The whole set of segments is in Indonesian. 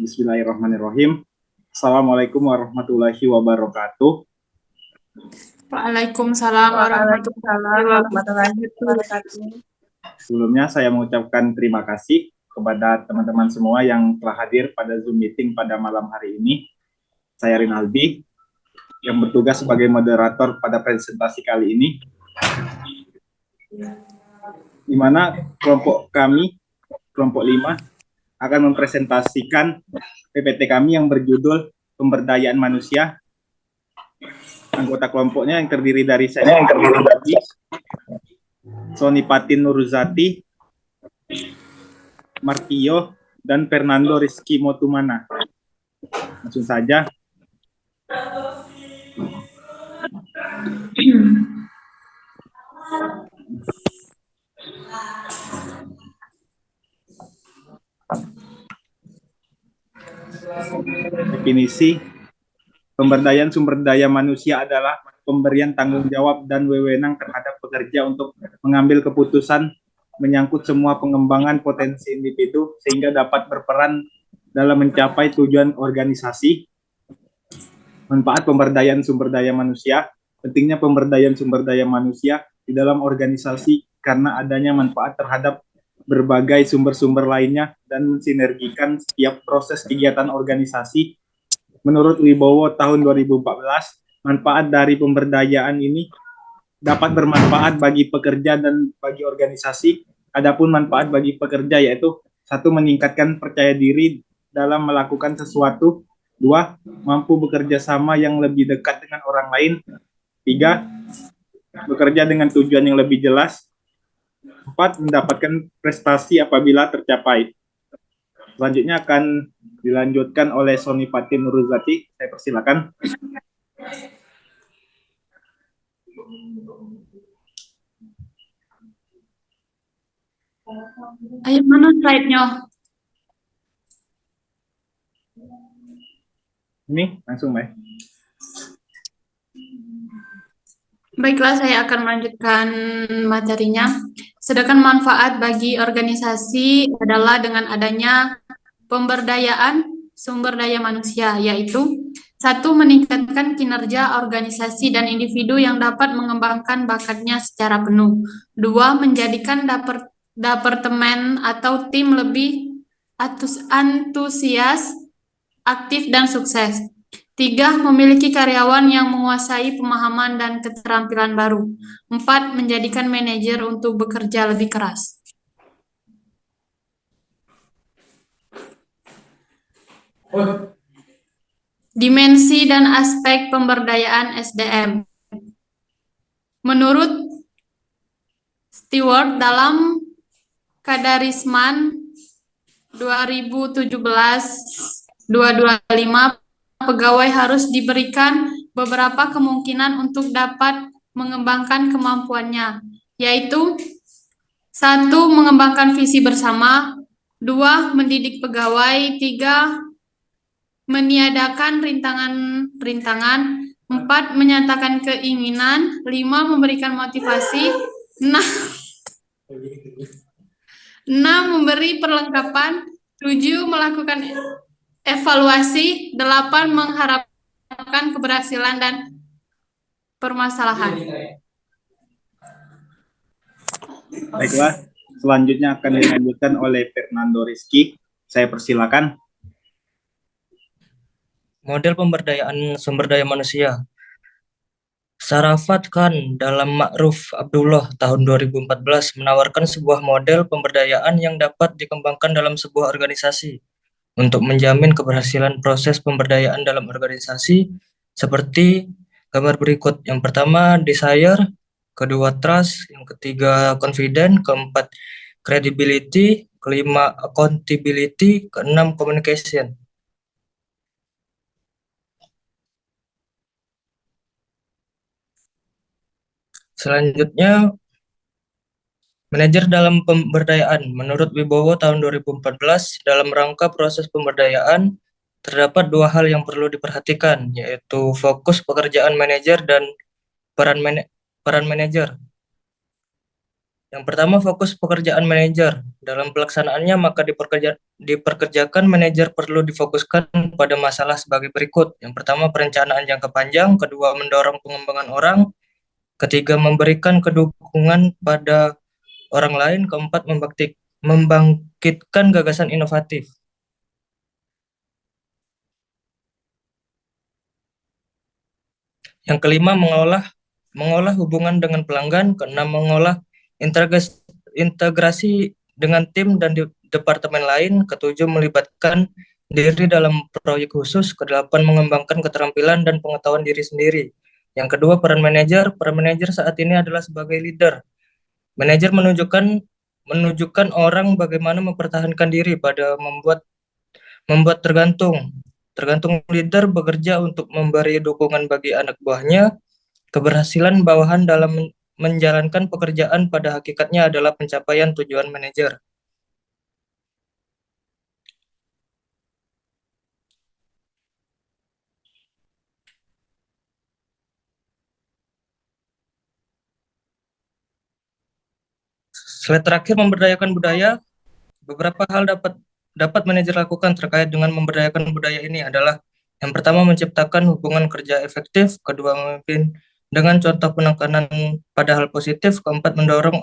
Bismillahirrahmanirrahim. Assalamualaikum warahmatullahi wabarakatuh. Waalaikumsalam warahmatullahi wabarakatuh. Sebelumnya saya mengucapkan terima kasih kepada teman-teman semua yang telah hadir pada Zoom meeting pada malam hari ini. Saya Rinaldi yang bertugas sebagai moderator pada presentasi kali ini, di mana kelompok kami, kelompok 5, akan mempresentasikan PPT kami yang berjudul Pemberdayaan Manusia. Anggota kelompoknya yang terdiri dari saya, Sonipatin Nurzati, Martio, dan Fernando Rizky Motumana. Langsung saja. Definisi pemberdayaan sumber daya manusia adalah pemberian tanggung jawab dan wewenang terhadap pekerja untuk mengambil keputusan menyangkut semua pengembangan potensi individu sehingga dapat berperan dalam mencapai tujuan organisasi. Manfaat pemberdayaan sumber daya manusia. Pentingnya pemberdayaan sumber daya manusia di dalam organisasi karena adanya manfaat terhadap berbagai sumber-sumber lainnya dan mensinergikan setiap proses kegiatan organisasi. Menurut Wibowo tahun 2014, manfaat dari pemberdayaan ini dapat bermanfaat bagi pekerja dan bagi organisasi. Adapun manfaat bagi pekerja yaitu 1. Meningkatkan percaya diri dalam melakukan sesuatu. 2. Mampu bekerja sama yang lebih dekat dengan orang lain. 3. Bekerja dengan tujuan yang lebih jelas. 4. Mendapatkan prestasi apabila tercapai. Selanjutnya akan dilanjutkan oleh Sonipatin Nurzati. Saya persilakan. Ayo, mana slide-nya? Ini langsung, Mbak. Baiklah, saya akan melanjutkan materinya. Sedangkan manfaat bagi organisasi adalah dengan adanya pemberdayaan sumber daya manusia, yaitu 1. Meningkatkan kinerja organisasi dan individu yang dapat mengembangkan bakatnya secara penuh. 2. Menjadikan departemen atau tim lebih antusias, aktif, dan sukses. 3. Memiliki karyawan yang menguasai pemahaman dan keterampilan baru. 4. Menjadikan manajer untuk bekerja lebih keras. Dimensi dan aspek pemberdayaan SDM. Menurut Stewart dalam Kadarisman 2017-225, pegawai harus diberikan beberapa kemungkinan untuk dapat mengembangkan kemampuannya, yaitu 1. Mengembangkan visi bersama. 2. Mendidik pegawai. 3. Meniadakan rintangan. 4. Menyatakan keinginan. 5. Memberikan motivasi. 6. Memberi perlengkapan. 7. Melakukan evaluasi. 8. Mengharapkan keberhasilan dan permasalahan. Baiklah, selanjutnya akan dilanjutkan oleh Fernando Rizky. Saya persilakan. Model pemberdayaan sumber daya manusia. Sarafat Khan dalam Ma'ruf Abdullah tahun 2014 menawarkan sebuah model pemberdayaan yang dapat dikembangkan dalam sebuah organisasi untuk menjamin keberhasilan proses pemberdayaan dalam organisasi seperti gambar berikut. Yang pertama, desire. Kedua, trust. Yang ketiga, confident. Keempat, credibility. Kelima, accountability. Keenam, communication. Selanjutnya, manajer dalam pemberdayaan. Menurut Wibowo tahun 2014, dalam rangka proses pemberdayaan, terdapat 2 hal yang perlu diperhatikan, yaitu fokus pekerjaan manajer dan peran manajer. Yang pertama, fokus pekerjaan manajer. Dalam pelaksanaannya, maka diperkerjakan manajer perlu difokuskan pada masalah sebagai berikut. Yang pertama, perencanaan jangka panjang. Kedua, mendorong pengembangan orang. Ketiga, memberikan kedukungan pada orang lain. Keempat, membangkitkan gagasan inovatif. Yang kelima, mengolah hubungan dengan pelanggan. Keenam, mengolah integrasi dengan tim dan departemen lain. Ketujuh, melibatkan diri dalam proyek khusus. Kedelapan, mengembangkan keterampilan dan pengetahuan diri sendiri. Yang kedua, peran manajer. Peran manajer saat ini adalah sebagai leader. Manajer menunjukkan orang bagaimana mempertahankan diri pada membuat tergantung leader bekerja untuk memberi dukungan bagi anak buahnya. Keberhasilan bawahan dalam menjalankan pekerjaan pada hakikatnya adalah pencapaian tujuan manajer. Slide terakhir, memberdayakan budaya. Beberapa hal dapat manajer lakukan terkait dengan memberdayakan budaya ini adalah: yang pertama, menciptakan hubungan kerja efektif. Kedua, memimpin dengan contoh penekanan pada hal positif. Keempat, mendorong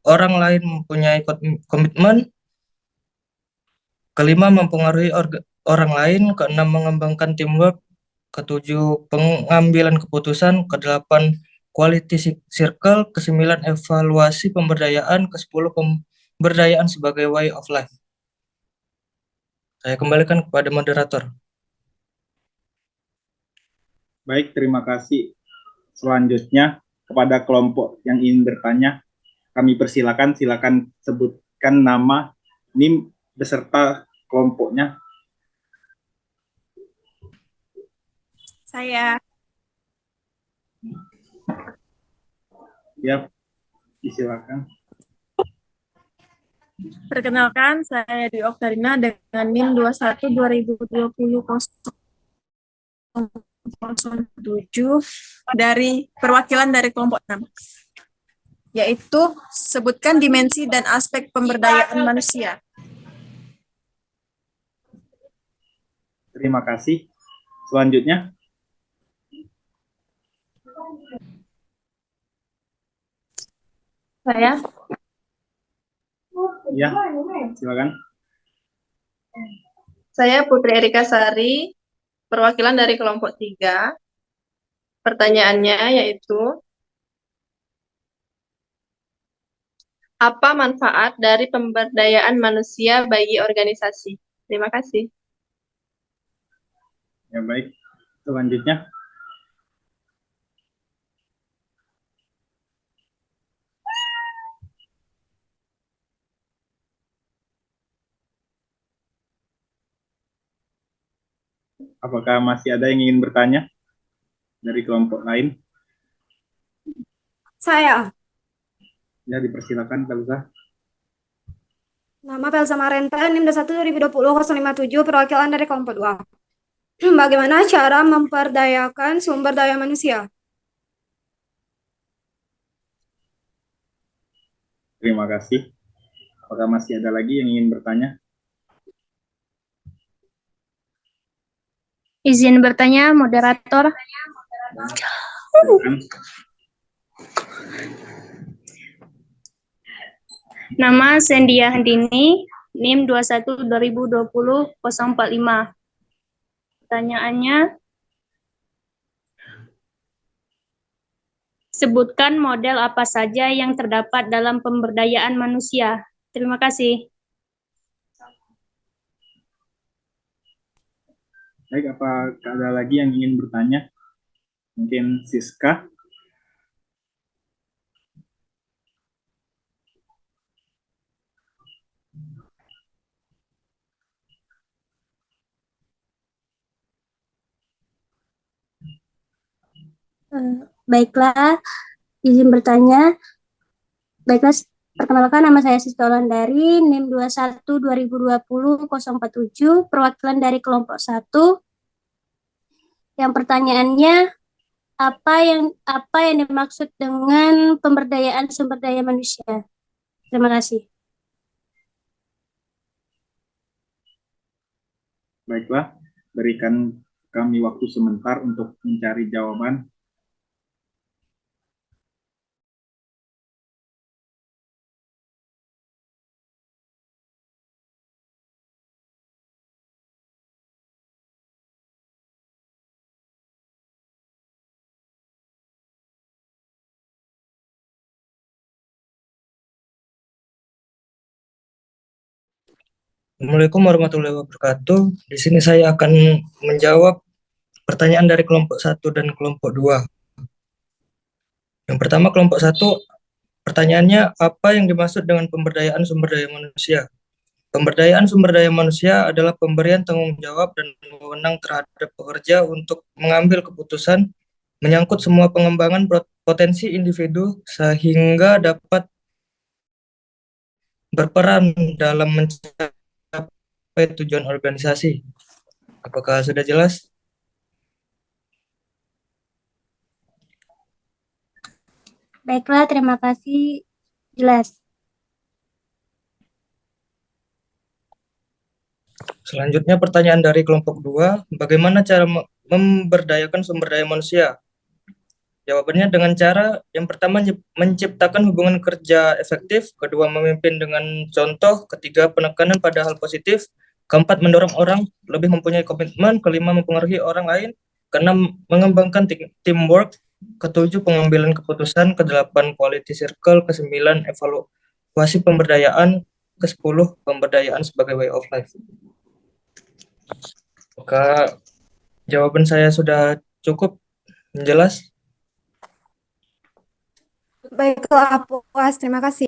orang lain mempunyai komitmen. Kelima, mempengaruhi orang lain. Keenam, mengembangkan teamwork. Ketujuh, pengambilan keputusan. Kedelapan, quality circle. Kesembilan, evaluasi pemberdayaan. Kesepuluh, pemberdayaan sebagai way of life. Saya kembalikan kepada moderator. Baik, terima kasih. Selanjutnya, kepada kelompok yang ingin bertanya, kami persilakan, silakan sebutkan nama, NIM, beserta kelompoknya. Saya. Ya, silakan. Perkenalkan, saya Dwi Oktarina dengan NIM 21 2020 007 dari perwakilan dari kelompok 6, yaitu sebutkan dimensi dan aspek pemberdayaan manusia. Terima kasih. Selanjutnya. Saya. Ya, silakan. Saya Putri Erika Sari, perwakilan dari kelompok 3. Pertanyaannya yaitu, apa manfaat dari pemberdayaan manusia bagi organisasi? Terima kasih. Ya, baik. Selanjutnya. Apakah masih ada yang ingin bertanya dari kelompok lain? Saya. Ya, dipersilakan, Pelza. Nama Pelza Marenta, NIM 21 2020 057, perwakilan dari kelompok 2. Bagaimana cara memperdayakan sumber daya manusia? Terima kasih. Apakah masih ada lagi yang ingin bertanya? Izin bertanya, moderator. Silakan. Nama Sendia Handini, NIM 21 2020 045. Pertanyaannya, sebutkan model apa saja yang terdapat dalam pemberdayaan manusia. Terima kasih. Baik, apa ada lagi yang ingin bertanya? Mungkin Siska? Baiklah, izin bertanya. Baiklah, perkenalkan, nama saya Siska Wulandari, NIM 21 2020 047, perwakilan dari kelompok 1. Yang pertanyaannya, apa yang dimaksud dengan pemberdayaan sumber daya manusia? Terima kasih. Baiklah, berikan kami waktu sebentar untuk mencari jawaban. Assalamualaikum warahmatullahi wabarakatuh. Di sini saya akan menjawab pertanyaan dari kelompok 1 dan kelompok 2. Yang pertama, kelompok 1, pertanyaannya, apa yang dimaksud dengan pemberdayaan sumber daya manusia? Pemberdayaan sumber daya manusia adalah pemberian tanggung jawab dan wewenang terhadap pekerja untuk mengambil keputusan menyangkut semua pengembangan potensi individu sehingga dapat berperan dalam mencapai tujuan organisasi. Apakah sudah jelas? Baiklah, terima kasih. Jelas. Selanjutnya pertanyaan dari kelompok 2, bagaimana cara memberdayakan sumber daya manusia? Jawabannya dengan cara yang pertama menciptakan hubungan kerja efektif, kedua memimpin dengan contoh, ketiga penekanan pada hal positif, keempat mendorong orang lebih mempunyai komitmen, kelima mempengaruhi orang lain, keenam mengembangkan teamwork, ketujuh pengambilan keputusan, kedelapan quality circle, kesembilan evaluasi pemberdayaan, kesepuluh pemberdayaan sebagai way of life. Maka jawaban saya sudah cukup jelas. Baiklah, puas. Terima kasih.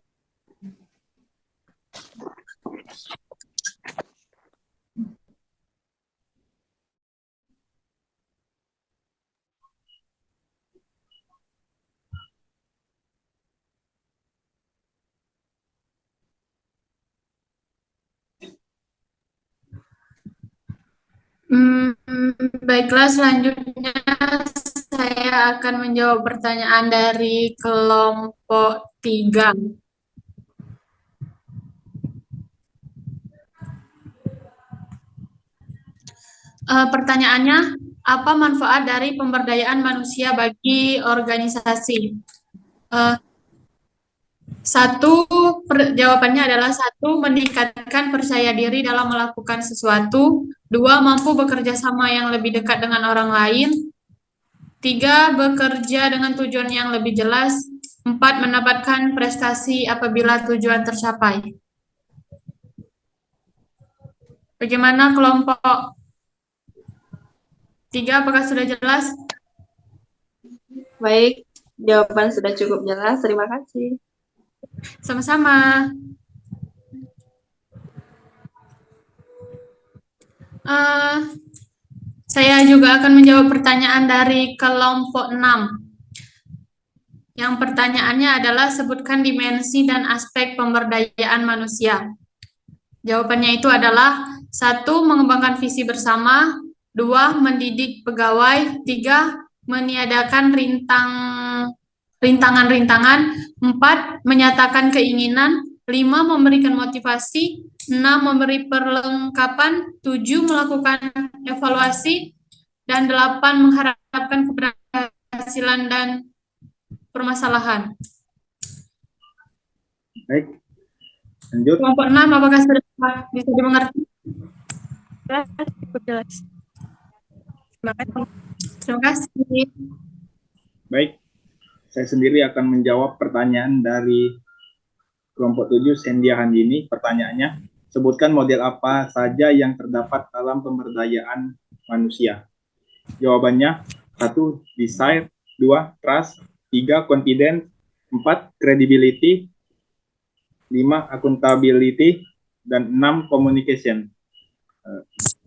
Baiklah, selanjutnya saya akan menjawab pertanyaan dari kelompok 3. Pertanyaannya, apa manfaat dari pemberdayaan manusia bagi organisasi? Jawabannya adalah 1, meningkatkan percaya diri dalam melakukan sesuatu. 2, mampu bekerja sama yang lebih dekat dengan orang lain. 3, bekerja dengan tujuan yang lebih jelas. 4, mendapatkan prestasi apabila tujuan tercapai. Bagaimana kelompok 3, apakah sudah jelas? Baik, jawaban sudah cukup jelas. Terima kasih. Sama-sama. Saya juga akan menjawab pertanyaan dari kelompok 6. Yang pertanyaannya adalah sebutkan dimensi dan aspek pemberdayaan manusia. Jawabannya itu adalah 1, mengembangkan visi bersama, 2, mendidik pegawai, 3, meniadakan rintangan-rintangan, 4, menyatakan keinginan, 5, memberikan motivasi, 6, memberi perlengkapan, 7, melakukan evaluasi, dan 8, mengharapkan keberhasilan dan permasalahan. Baik, lanjut. Kelompok 6, apakah sudah bisa dimengerti? Cukup jelas. Terima kasih. Terima kasih. Baik, saya sendiri akan menjawab pertanyaan dari kelompok 7, Sendia Handini. Pertanyaannya, sebutkan model apa saja yang terdapat dalam pemberdayaan manusia. Jawabannya, 1, desire, 2, trust, 3, confidence, 4, credibility, 5, accountability, dan 6, communication.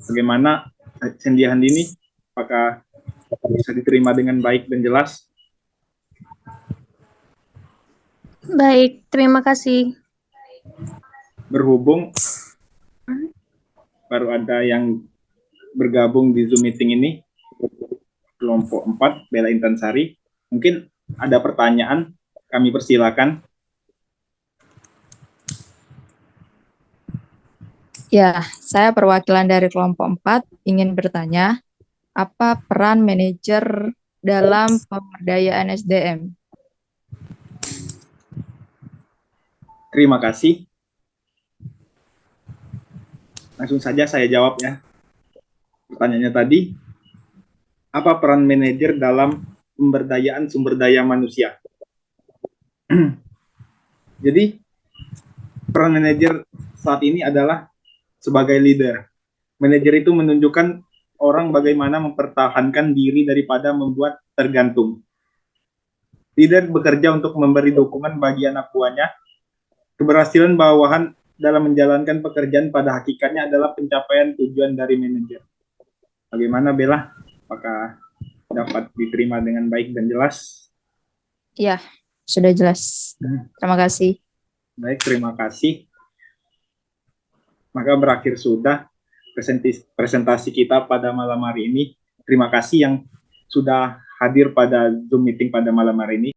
Bagaimana Sendia Handini? Apakah bisa diterima dengan baik dan jelas? Baik, terima kasih. Berhubung baru ada yang bergabung di Zoom meeting ini, kelompok 4, Bella Intansari, mungkin ada pertanyaan, kami persilakan. Ya, saya perwakilan dari kelompok 4 ingin bertanya, apa peran manajer dalam pemberdayaan SDM? Terima kasih. Langsung saja saya jawab ya. Pertanyaannya tadi, apa peran manajer dalam pemberdayaan sumber daya manusia? Jadi, peran manajer saat ini adalah sebagai leader. Manajer itu menunjukkan orang bagaimana mempertahankan diri daripada membuat tergantung. Leader bekerja untuk memberi dukungan bagi anak buahnya. Keberhasilan bawahan dalam menjalankan pekerjaan pada hakikatnya adalah pencapaian tujuan dari manajer. Bagaimana Bella? Apakah dapat diterima dengan baik dan jelas? Ya, sudah jelas. Terima kasih. Baik, terima kasih. Maka berakhir sudah presentasi kita pada malam hari ini. Terima kasih yang sudah hadir pada Zoom meeting pada malam hari ini.